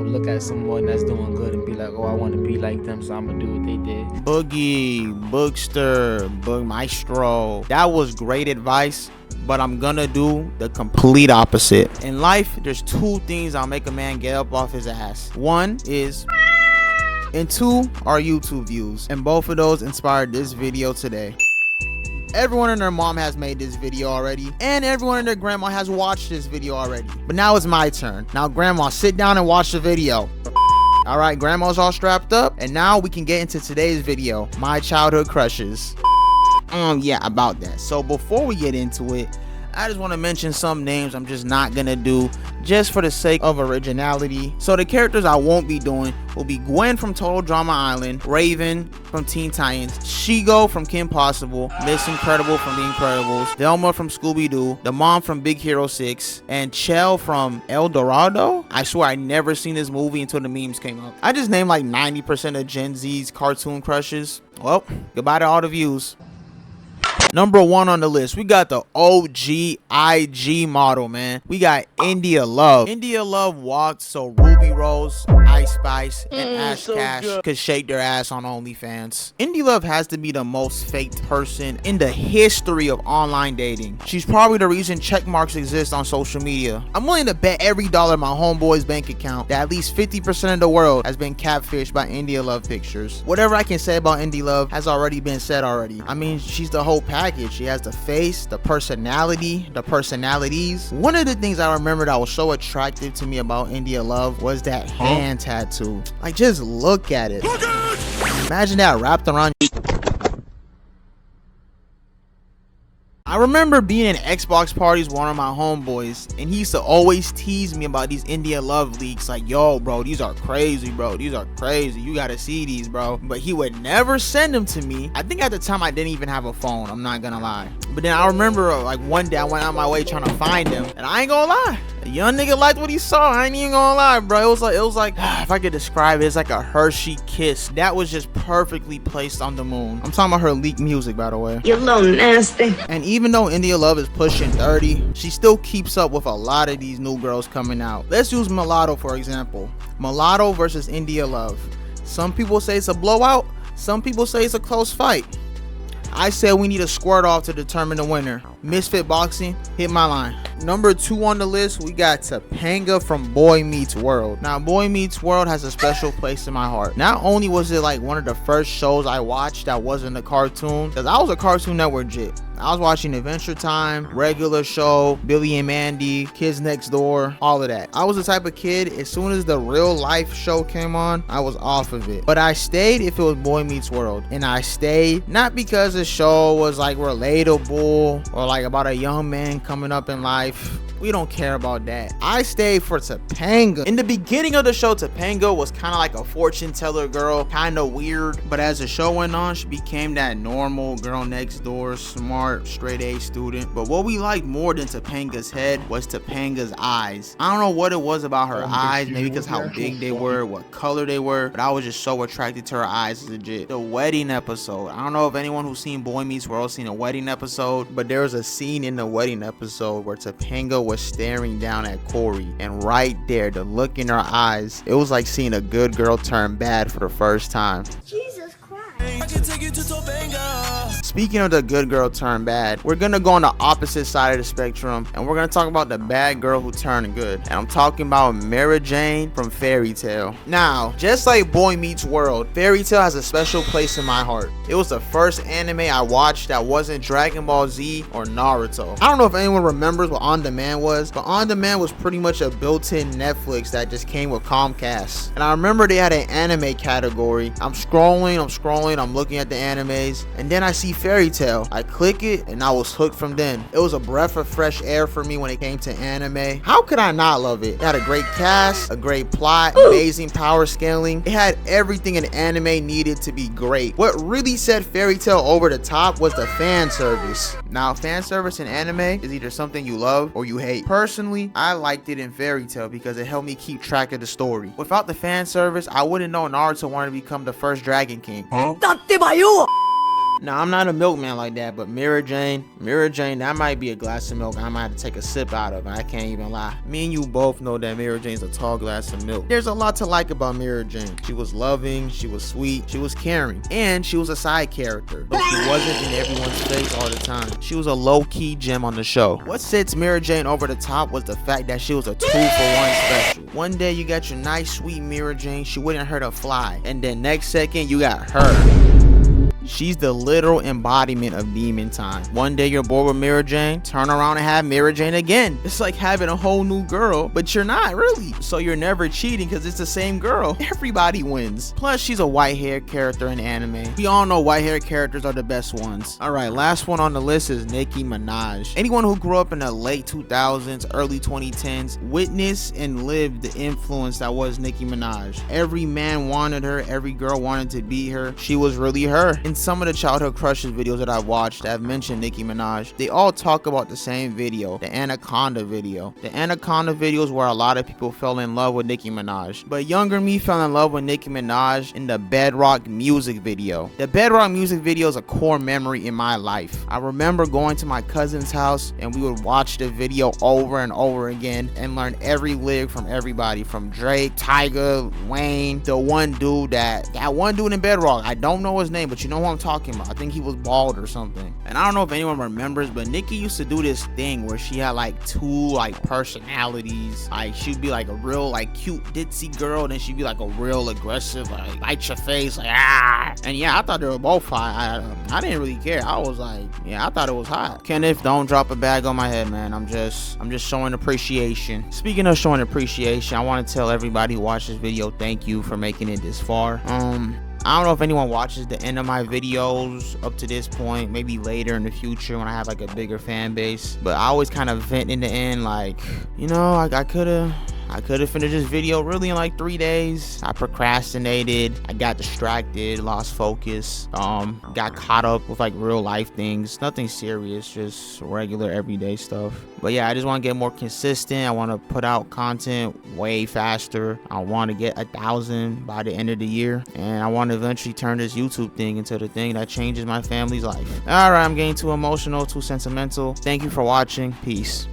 look at someone that's doing good and be like, oh, I want to be like them, so I'm gonna do what they did. Boogie, Boogster, Boog Maestro. That was great advice, but I'm gonna do the complete opposite. In life, there's two things that'll make a man get up off his ass. One is, and two are YouTube views. And both of those inspired this video today. Everyone and their mom has made this video already, and everyone and their grandma has watched this video already. But now it's my turn. Now, grandma, sit down and watch the video. All right, grandma's all strapped up, and now we can get into today's video, my childhood crushes. Yeah, about that. So before we get into it, I just want to mention some names I'm just not gonna do, just for the sake of originality. So the characters I won't be doing will be Gwen from Total Drama Island, Raven from Teen Titans, Shigo from Kim Possible, Miss Incredible from The Incredibles, Velma from Scooby-Doo, the mom from Big Hero 6, and Chell from El Dorado. I swear I never seen this movie until the memes came up. I just named like 90% of Gen Z's cartoon crushes. Well, goodbye to all the views. Number one on the list, we got the OG IG model, man. We got India Love. India Love walked so Ruby Rose, Ice Spice, and Ash so Cash could shake their ass on OnlyFans. India Love has to be the most faked person in the history of online dating. She's probably the reason check marks exist on social media. I'm willing to bet every dollar in my homeboy's bank account that at least 50% of the world has been catfished by India Love pictures. Whatever I can say about India Love has already been said already. I mean, she's the whole package. She has the face, the personality, the personalities. One of the things I remember that was so attractive to me about India Love was that hand tattoo. Like, just look at it. Imagine that wrapped around you. I remember being in Xbox parties with one of my homeboys, and he used to always tease me about these India Love leaks. Like, yo, bro, these are crazy, bro. These are crazy. You gotta see these, bro. But he would never send them to me. I think at the time I didn't even have a phone. I'm not gonna lie. But then I remember, like, one day I went out my way trying to find them, and I ain't gonna lie. A young nigga liked what he saw. I ain't even gonna lie, bro. It was like, if I could describe it, it's like a Hershey kiss that was just perfectly placed on the moon. I'm talking about her leaked music, by the way. You little nasty. And even though India Love is pushing 30, she still keeps up with a lot of these new girls coming out. Let's use Mulatto for example. Mulatto versus India Love. Some people say it's a blowout. Some people say it's a close fight. I said we need a squirt off to determine the winner. Misfit Boxing, hit my line. Number 2 on the list, we got Topanga from Boy Meets World. Now, Boy Meets World has a special place in my heart. Not only was it like one of the first shows I watched that wasn't a cartoon, because I was a Cartoon Network jit. I was watching Adventure Time, Regular Show, Billy and Mandy, Kids Next Door, all of that. I was the type of kid, as soon as the real life show came on, I was off of it. But I stayed if it was Boy Meets World. And I stayed not because the show was like relatable or like about a young man coming up in life. We don't care about that. I stayed for Topanga. In the beginning of the show, Topanga was kind of like a fortune teller girl, kind of weird. But as the show went on, she became that normal girl next door, smart, straight A student. But what we liked more than Topanga's head was Topanga's eyes. I don't know what it was about her eyes, maybe because how big they were, what color they were, but I was just so attracted to her eyes, legit. The wedding episode. I don't know if anyone who's seen Boy Meets World seen a wedding episode, but there was a scene in the wedding episode where Topanga was staring down at Corey, and right there, the look in her eyes, it was like seeing a good girl turn bad for the first time. Jesus Christ. I can take you to Topanga. Speaking of the good girl turn bad, we're gonna go on the opposite side of the spectrum, and we're gonna talk about the bad girl who turned good. And I'm talking about Mary Jane from Fairy Tail. Now, just like Boy Meets World, Fairy Tail has a special place in my heart. It was the first anime I watched that wasn't Dragon Ball Z or Naruto. I don't know if anyone remembers what On Demand was, but On Demand was pretty much a built-in Netflix that just came with Comcast. And I remember they had an anime category. I'm scrolling, I'm looking at the animes, and then I see Fairy Tail. I click it, and I was hooked from then. It was a breath of fresh air for me when it came to anime. How could I not love it? It had a great cast, a great plot, amazing power scaling. It had everything an anime needed to be great. What really set Fairy Tail over the top was the fan service. Now, fan service in anime is either something you love or you hate. Personally, I liked it in Fairy Tail because it helped me keep track of the story. Without the fan service, I wouldn't know Naruto wanted to become the first Dragon King. Now, I'm not a milkman like that, but Mira Jane, that might be a glass of milk I might have to take a sip out of. I can't even lie. Me and you both know that Mira Jane's a tall glass of milk. There's a lot to like about Mira Jane. She was loving, she was sweet, she was caring, and she was a side character, but she wasn't in everyone's face all the time. She was a low-key gem on the show. What sets Mira Jane over the top was the fact that she was a 2-for-1 special. One day you got your nice, sweet Mira Jane, she wouldn't hurt a fly, and then next second you got her. She's the literal embodiment of demon time. One day you're bored with Mira Jane, turn around and have Mira Jane again. It's like having a whole new girl, but you're not really. So you're never cheating because it's the same girl. Everybody wins. Plus, she's a white-haired character in anime. We all know white-haired characters are the best ones. Alright, last one on the list is Nicki Minaj. Anyone who grew up in the late 2000s, early 2010s, witnessed and lived the influence that was Nicki Minaj. Every man wanted her, every girl wanted to be her. She was really her. In some of the childhood crushes videos that I've watched that have mentioned Nicki Minaj, they all talk about the same video, the Anaconda video. The Anaconda video is where a lot of people fell in love with Nicki Minaj. But younger me fell in love with Nicki Minaj in the Bedrock music video. The Bedrock music video is a core memory in my life. I remember going to my cousin's house and we would watch the video over and over again and learn every lyric from everybody, from Drake, Tyga, Wayne, the one dude that one dude in Bedrock. I don't know his name, but you know who I'm talking about. I think he was bald or something. And I don't know if anyone remembers, but Nicki used to do this thing where she had like two like personalities. Like she'd be like a real like cute ditzy girl, then she'd be like a real aggressive, like bite your face, like ah. And yeah, I thought they were both hot. I didn't really care. I was like, yeah, I thought it was hot. Kenneth, don't drop a bag on my head, man. I'm just showing appreciation. Speaking of showing appreciation, I want to tell everybody who watched this video, thank you for making it this far. I don't know if anyone watches the end of my videos up to this point, maybe later in the future when I have like a bigger fan base, but I always kind of vent in the end like, you know, I could have finished this video really in like 3 days. I procrastinated, I got distracted, lost focus, got caught up with like real life things, nothing serious, just regular everyday stuff. But yeah, I just want to get more consistent. I want to put out content way faster. I want to get 1,000 by the end of the year, and I want to eventually turn this YouTube thing into the thing that changes my family's life. All right, I'm getting too emotional, too sentimental. Thank you for watching. Peace.